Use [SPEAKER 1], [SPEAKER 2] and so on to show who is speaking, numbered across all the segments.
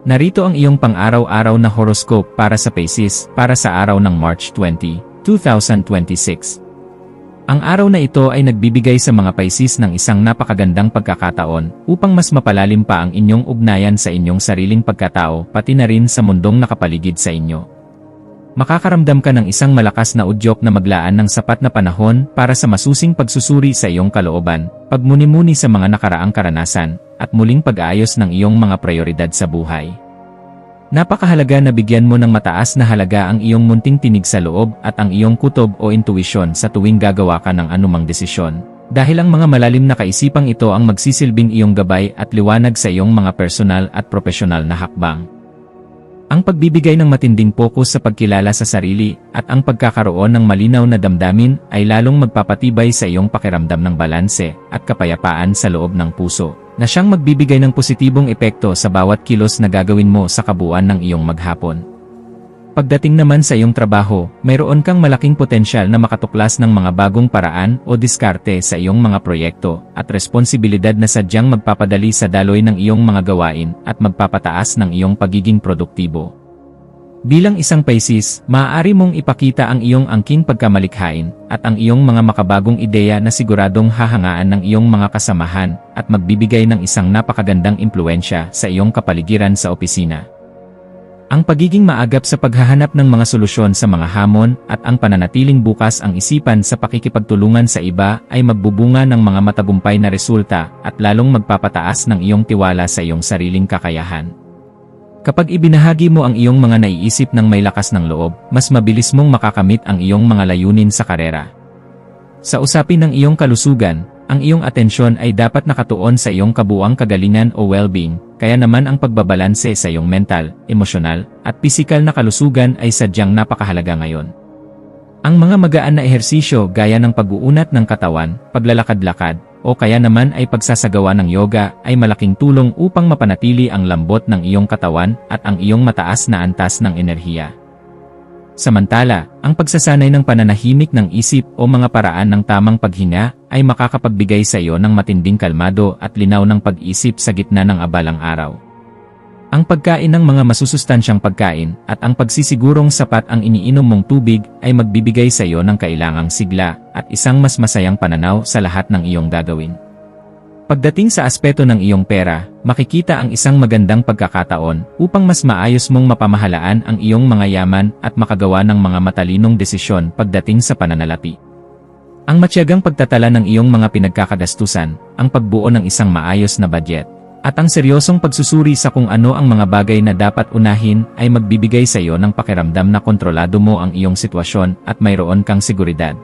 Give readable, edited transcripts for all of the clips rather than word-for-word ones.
[SPEAKER 1] Narito ang iyong pang-araw-araw na horoscope para sa Pisces para sa araw ng March 20, 2026. Ang araw na ito ay nagbibigay sa mga Pisces ng isang napakagandang pagkakataon upang mas mapalalim pa ang inyong ugnayan sa inyong sariling pagkatao pati na rin sa mundong nakapaligid sa inyo. Makakaramdam ka ng isang malakas na udyok na maglaan ng sapat na panahon para sa masusing pagsusuri sa iyong kalooban, pagmuni-muni sa mga nakaraang karanasan, at muling pag-aayos ng iyong mga prioridad sa buhay. Napakahalaga na bigyan mo ng mataas na halaga ang iyong munting tinig sa loob at ang iyong kutob o intuisyon sa tuwing gagawa ka ng anumang desisyon, dahil ang mga malalim na kaisipang ito ang magsisilbing iyong gabay at liwanag sa iyong mga personal at profesional na hakbang. Ang pagbibigay ng matinding pokus sa pagkilala sa sarili at ang pagkakaroon ng malinaw na damdamin ay lalong magpapatibay sa iyong pakiramdam ng balanse at kapayapaan sa loob ng puso, na siyang magbibigay ng positibong epekto sa bawat kilos na gagawin mo sa kabuuan ng iyong maghapon. Pagdating naman sa iyong trabaho, mayroon kang malaking potensyal na makatuklas ng mga bagong paraan o diskarte sa iyong mga proyekto at responsibilidad na sadyang magpapadali sa daloy ng iyong mga gawain at magpapataas ng iyong pagiging produktibo. Bilang isang Pisces, maaari mong ipakita ang iyong angking pagkamalikhain at ang iyong mga makabagong ideya na siguradong hahangaan ng iyong mga kasamahan at magbibigay ng isang napakagandang impluensya sa iyong kapaligiran sa opisina. Ang pagiging maagap sa paghahanap ng mga solusyon sa mga hamon at ang pananatiling bukas ang isipan sa pakikipagtulungan sa iba ay magbubunga ng mga matagumpay na resulta at lalong magpapataas ng iyong tiwala sa iyong sariling kakayahan. Kapag ibinahagi mo ang iyong mga naiisip ng may lakas ng loob, mas mabilis mong makakamit ang iyong mga layunin sa karera. Sa usapin ng iyong kalusugan, ang iyong atensyon ay dapat nakatuon sa iyong kabuuang kagalingan o well-being, kaya naman ang pagbabalanse sa iyong mental, emosyonal, at pisikal na kalusugan ay sadyang napakahalaga ngayon. Ang mga magaan na ehersisyo gaya ng pag-uunat ng katawan, paglalakad-lakad, o kaya naman ay pagsasagawa ng yoga ay malaking tulong upang mapanatili ang lambot ng iyong katawan at ang iyong mataas na antas ng enerhiya. Samantala, ang pagsasanay ng pananahimik ng isip o mga paraan ng tamang paghinga ay makakapagbigay sa iyo ng matinding kalmado at linaw ng pag-isip sa gitna ng abalang araw. Ang pagkain ng mga masusustansyang pagkain at ang pagsisigurong sapat ang iniinom mong tubig ay magbibigay sa iyo ng kailangang sigla at isang mas masayang pananaw sa lahat ng iyong gagawin. Pagdating sa aspeto ng iyong pera, makikita ang isang magandang pagkakataon upang mas maayos mong mapamahalaan ang iyong mga yaman at makagawa ng mga matalinong desisyon pagdating sa pananalapi. Ang matyagang pagtatala ng iyong mga pinagkakagastusan, ang pagbuo ng isang maayos na budget, at ang seryosong pagsusuri sa kung ano ang mga bagay na dapat unahin ay magbibigay sa iyo ng pakiramdam na kontrolado mo ang iyong sitwasyon at mayroon kang seguridad.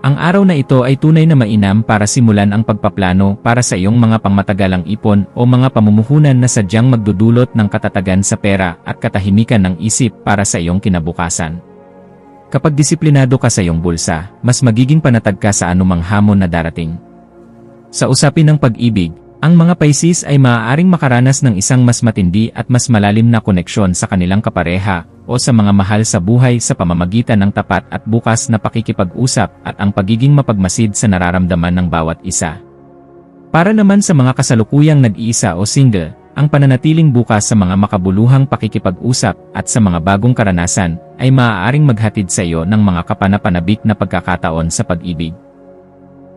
[SPEAKER 1] Ang araw na ito ay tunay na mainam para simulan ang pagpaplano para sa iyong mga pangmatagalang ipon o mga pamumuhunan na sadyang magdudulot ng katatagan sa pera at katahimikan ng isip para sa iyong kinabukasan. Kapag disiplinado ka sa iyong bulsa, mas magiging panatag ka sa anumang hamon na darating. Sa usapin ng pag-ibig, ang mga Pisces ay maaaring makaranas ng isang mas matindi at mas malalim na koneksyon sa kanilang kapareha o sa mga mahal sa buhay sa pamamagitan ng tapat at bukas na pakikipag-usap at ang pagiging mapagmasid sa nararamdaman ng bawat isa. Para naman sa mga kasalukuyang nag-iisa o single, ang pananatiling bukas sa mga makabuluhang pakikipag-usap at sa mga bagong karanasan ay maaaring maghatid sa iyo ng mga kapanapanabik na pagkakataon sa pag-ibig.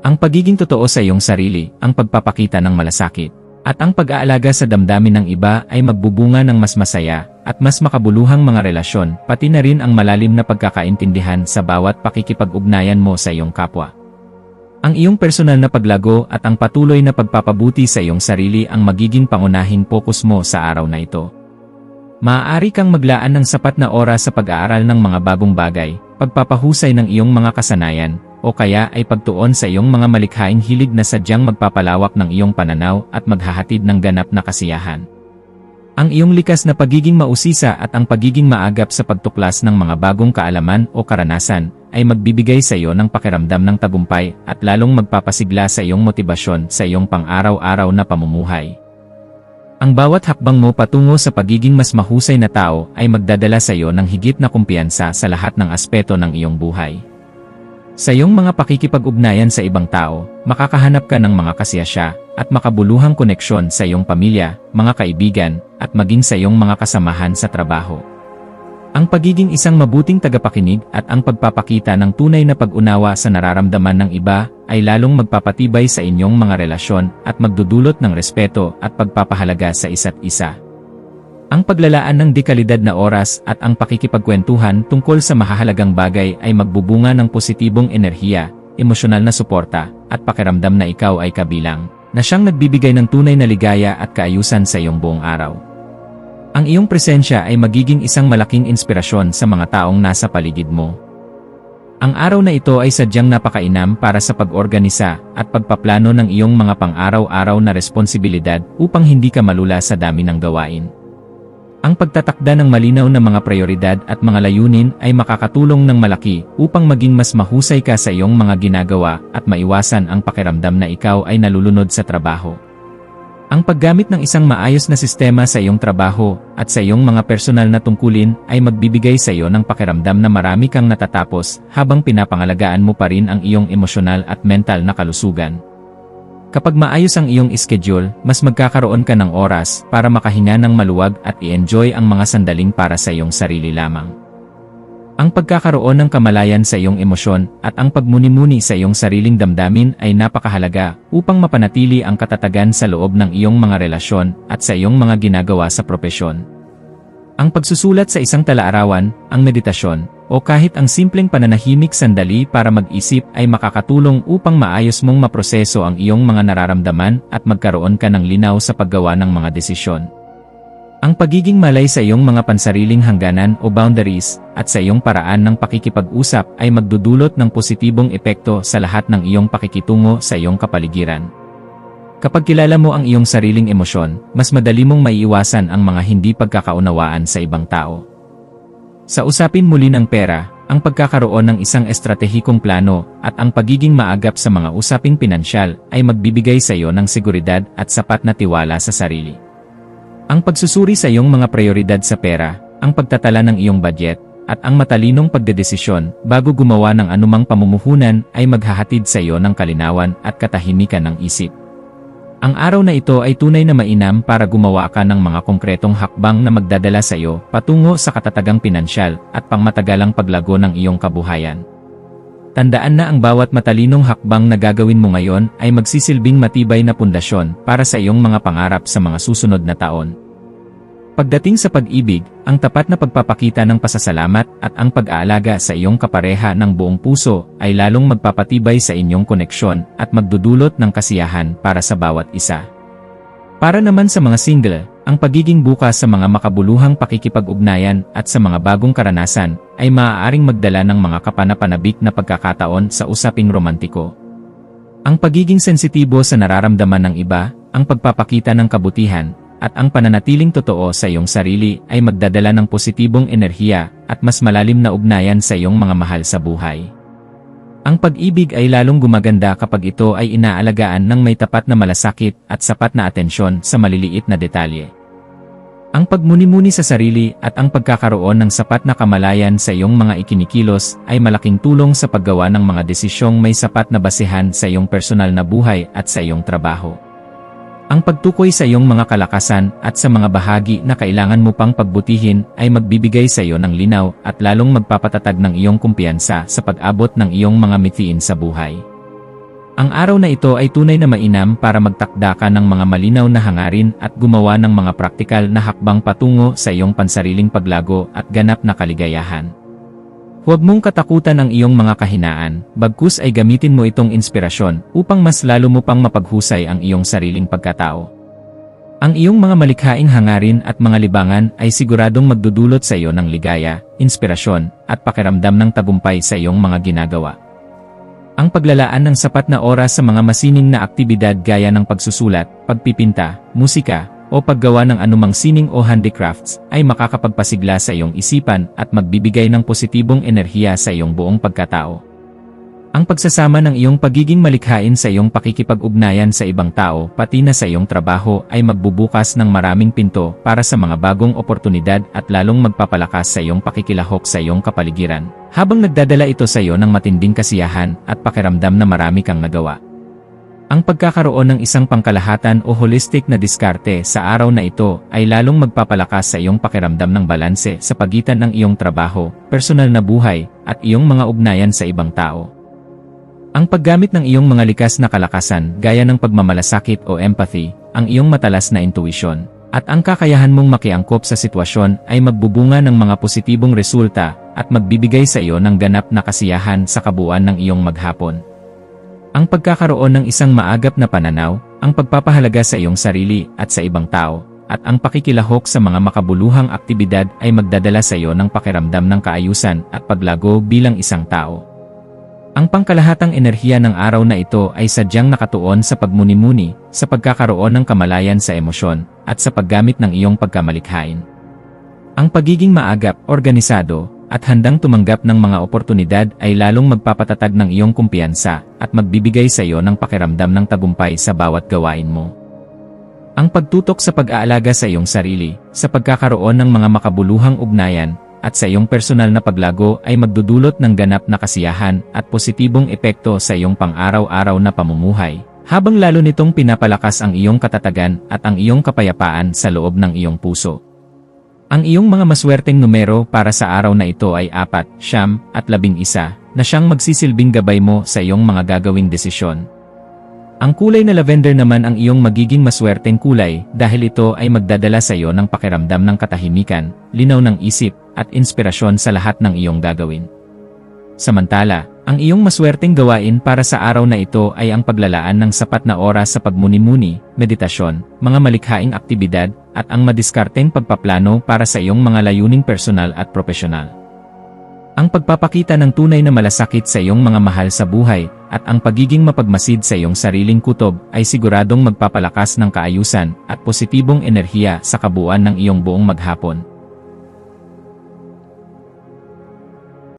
[SPEAKER 1] Ang pagiging totoo sa iyong sarili, ang pagpapakita ng malasakit, at ang pag-aalaga sa damdamin ng iba ay magbubunga ng mas masaya at mas makabuluhang mga relasyon, pati na rin ang malalim na pagkakaintindihan sa bawat pakikipag-ugnayan mo sa iyong kapwa. Ang iyong personal na paglago at ang patuloy na pagpapabuti sa iyong sarili ang magiging pangunahing focus mo sa araw na ito. Maaari kang maglaan ng sapat na oras sa pag-aaral ng mga bagong bagay, pagpapahusay ng iyong mga kasanayan, o kaya ay pagtuon sa iyong mga malikhaing hilig na sadyang magpapalawak ng iyong pananaw at maghahatid ng ganap na kasiyahan. Ang iyong likas na pagiging mausisa at ang pagiging maagap sa pagtuklas ng mga bagong kaalaman o karanasan ay magbibigay sa iyo ng pakiramdam ng tagumpay at lalong magpapasigla sa iyong motibasyon sa iyong pang-araw-araw na pamumuhay. Ang bawat hakbang mo patungo sa pagiging mas mahusay na tao ay magdadala sa iyo ng higit na kumpiyansa sa lahat ng aspeto ng iyong buhay. Sa iyong mga pakikipag-ugnayan sa ibang tao, makakahanap ka ng mga kasiyasya at makabuluhang koneksyon sa iyong pamilya, mga kaibigan, at maging sa iyong mga kasamahan sa trabaho. Ang pagiging isang mabuting tagapakinig at ang pagpapakita ng tunay na pag-unawa sa nararamdaman ng iba ay lalong magpapatibay sa inyong mga relasyon at magdudulot ng respeto at pagpapahalaga sa isa't isa. Ang paglalaan ng dekalidad na oras at ang pakikipagkwentuhan tungkol sa mahahalagang bagay ay magbubunga ng positibong enerhiya, emosyonal na suporta, at pakiramdam na ikaw ay kabilang, na siyang nagbibigay ng tunay na ligaya at kaayusan sa iyong buong araw. Ang iyong presensya ay magiging isang malaking inspirasyon sa mga taong nasa paligid mo. Ang araw na ito ay sadyang napakainam para sa pag-organisa at pagpaplano ng iyong mga pang-araw-araw na responsibilidad upang hindi ka malula sa dami ng gawain. Ang pagtatakda ng malinaw na mga prioridad at mga layunin ay makakatulong ng malaki upang maging mas mahusay ka sa iyong mga ginagawa at maiwasan ang pakiramdam na ikaw ay nalulunod sa trabaho. Ang paggamit ng isang maayos na sistema sa iyong trabaho at sa iyong mga personal na tungkulin ay magbibigay sa iyo ng pakiramdam na marami kang natatapos habang pinapangalagaan mo pa rin ang iyong emosyonal at mental na kalusugan. Kapag maayos ang iyong schedule, mas magkakaroon ka ng oras para makahinga ng maluwag at i-enjoy ang mga sandaling para sa iyong sarili lamang. Ang pagkakaroon ng kamalayan sa iyong emosyon at ang pagmuni-muni sa iyong sariling damdamin ay napakahalaga upang mapanatili ang katatagan sa loob ng iyong mga relasyon at sa iyong mga ginagawa sa propesyon. Ang pagsusulat sa isang talaarawan, ang meditasyon, o kahit ang simpleng pananahimik sandali para mag-isip ay makakatulong upang maayos mong maproseso ang iyong mga nararamdaman at magkaroon ka ng linaw sa paggawa ng mga desisyon. Ang pagiging malay sa iyong mga pansariling hangganan o boundaries at sa iyong paraan ng pakikipag-usap ay magdudulot ng positibong epekto sa lahat ng iyong pakikitungo sa iyong kapaligiran. Kapag kilala mo ang iyong sariling emosyon, mas madali mong maiiwasan ang mga hindi pagkakaunawaan sa ibang tao. Sa usapin muli ng pera, ang pagkakaroon ng isang estratehikong plano at ang pagiging maagap sa mga usaping pinansyal ay magbibigay sa iyo ng seguridad at sapat na tiwala sa sarili. Ang pagsusuri sa iyong mga prioridad sa pera, ang pagtatala ng iyong budget, at ang matalinong pagdedesisyon bago gumawa ng anumang pamumuhunan ay maghahatid sa iyo ng kalinawan at katahimikan ng isip. Ang araw na ito ay tunay na mainam para gumawa ka ng mga konkretong hakbang na magdadala sa iyo patungo sa katatagang pinansyal at pangmatagalang paglago ng iyong kabuhayan. Tandaan na ang bawat matalinong hakbang na gagawin mo ngayon ay magsisilbing matibay na pundasyon para sa iyong mga pangarap sa mga susunod na taon. Pagdating sa pag-ibig, ang tapat na pagpapakita ng pasasalamat at ang pag-aalaga sa iyong kapareha ng buong puso ay lalong magpapatibay sa inyong koneksyon at magdudulot ng kasiyahan para sa bawat isa. Para naman sa mga single, ang pagiging bukas sa mga makabuluhang pakikipag-ugnayan at sa mga bagong karanasan ay maaaring magdala ng mga kapanapanabik na pagkakataon sa usaping romantiko. Ang pagiging sensitibo sa nararamdaman ng iba, ang pagpapakita ng kabutihan, at ang pananatiling totoo sa iyong sarili ay magdadala ng positibong enerhiya at mas malalim na ugnayan sa iyong mga mahal sa buhay. Ang pag-ibig ay lalong gumaganda kapag ito ay inaalagaan ng may tapat na malasakit at sapat na atensyon sa maliliit na detalye. Ang pagmuni-muni sa sarili at ang pagkakaroon ng sapat na kamalayan sa iyong mga ikinikilos ay malaking tulong sa paggawa ng mga desisyong may sapat na basehan sa iyong personal na buhay at sa iyong trabaho. Ang pagtukoy sa iyong mga kalakasan at sa mga bahagi na kailangan mo pang pagbutihin ay magbibigay sa iyo ng linaw at lalong magpapatatag ng iyong kumpiyansa sa pag-abot ng iyong mga mithiin sa buhay. Ang araw na ito ay tunay na mainam para magtakda ka ng mga malinaw na hangarin at gumawa ng mga praktikal na hakbang patungo sa iyong pansariling paglago at ganap na kaligayahan. Huwag mong katakutan ang iyong mga kahinaan, bagkus ay gamitin mo itong inspirasyon upang mas lalo mo pang mapaghusay ang iyong sariling pagkatao. Ang iyong mga malikhaing hangarin at mga libangan ay siguradong magdudulot sa iyo ng ligaya, inspirasyon, at pakiramdam ng tagumpay sa iyong mga ginagawa. Ang paglalaan ng sapat na oras sa mga masining na aktibidad gaya ng pagsusulat, pagpipinta, musika, o paggawa ng anumang sining o handicrafts ay makakapagpasigla sa iyong isipan at magbibigay ng positibong enerhiya sa iyong buong pagkatao. Ang pagsasama ng iyong pagiging malikhain sa iyong pakikipag-ugnayan sa ibang tao, pati na sa iyong trabaho, ay magbubukas ng maraming pinto para sa mga bagong oportunidad at lalong magpapalakas sa iyong pakikilahok sa iyong kapaligiran, habang nagdadala ito sa iyo ng matinding kasiyahan at pakiramdam na marami kang nagawa. Ang pagkakaroon ng isang pangkalahatan o holistic na diskarte sa araw na ito ay lalong magpapalakas sa iyong pakiramdam ng balanse sa pagitan ng iyong trabaho, personal na buhay, at iyong mga ugnayan sa ibang tao. Ang paggamit ng iyong mga likas na kalakasan gaya ng pagmamalasakit o empathy, ang iyong matalas na intuisyon, at ang kakayahan mong makiangkop sa sitwasyon ay magbubunga ng mga positibong resulta at magbibigay sa iyo ng ganap na kasiyahan sa kabuuan ng iyong maghapon. Ang pagkakaroon ng isang maagap na pananaw, ang pagpapahalaga sa iyong sarili at sa ibang tao, at ang pakikilahok sa mga makabuluhang aktibidad ay magdadala sa iyo ng pakiramdam ng kaayusan at paglago bilang isang tao. Ang pangkalahatang enerhiya ng araw na ito ay sadyang nakatuon sa pagmuni-muni, sa pagkakaroon ng kamalayan sa emosyon, at sa paggamit ng iyong pagkamalikhain. Ang pagiging maagap, organisado, at handang tumanggap ng mga oportunidad ay lalong magpapatatag ng iyong kumpiyansa at magbibigay sa iyo ng pakiramdam ng tagumpay sa bawat gawain mo. Ang pagtutok sa pag-aalaga sa iyong sarili, sa pagkakaroon ng mga makabuluhang ugnayan, at sa iyong personal na paglago ay magdudulot ng ganap na kasiyahan at positibong epekto sa iyong pang-araw-araw na pamumuhay, habang lalo nitong pinapalakas ang iyong katatagan at ang iyong kapayapaan sa loob ng iyong puso. Ang iyong mga maswerteng numero para sa araw na ito ay 4, 9, at 11, na siyang magsisilbing gabay mo sa iyong mga gagawing desisyon. Ang kulay na lavender naman ang iyong magiging maswerteng kulay dahil ito ay magdadala sa iyo ng pakiramdam ng katahimikan, linaw ng isip, at inspirasyon sa lahat ng iyong gagawin. Samantala, ang iyong maswerteng gawain para sa araw na ito ay ang paglalaan ng sapat na oras sa pagmuni-muni, meditasyon, mga malikhaing aktibidad, at ang madiskarteng pagpaplano para sa iyong mga layuning personal at propesyonal. Ang pagpapakita ng tunay na malasakit sa iyong mga mahal sa buhay, at ang pagiging mapagmasid sa iyong sariling kutob ay siguradong magpapalakas ng kaayusan at positibong enerhiya sa kabuuan ng iyong buong maghapon.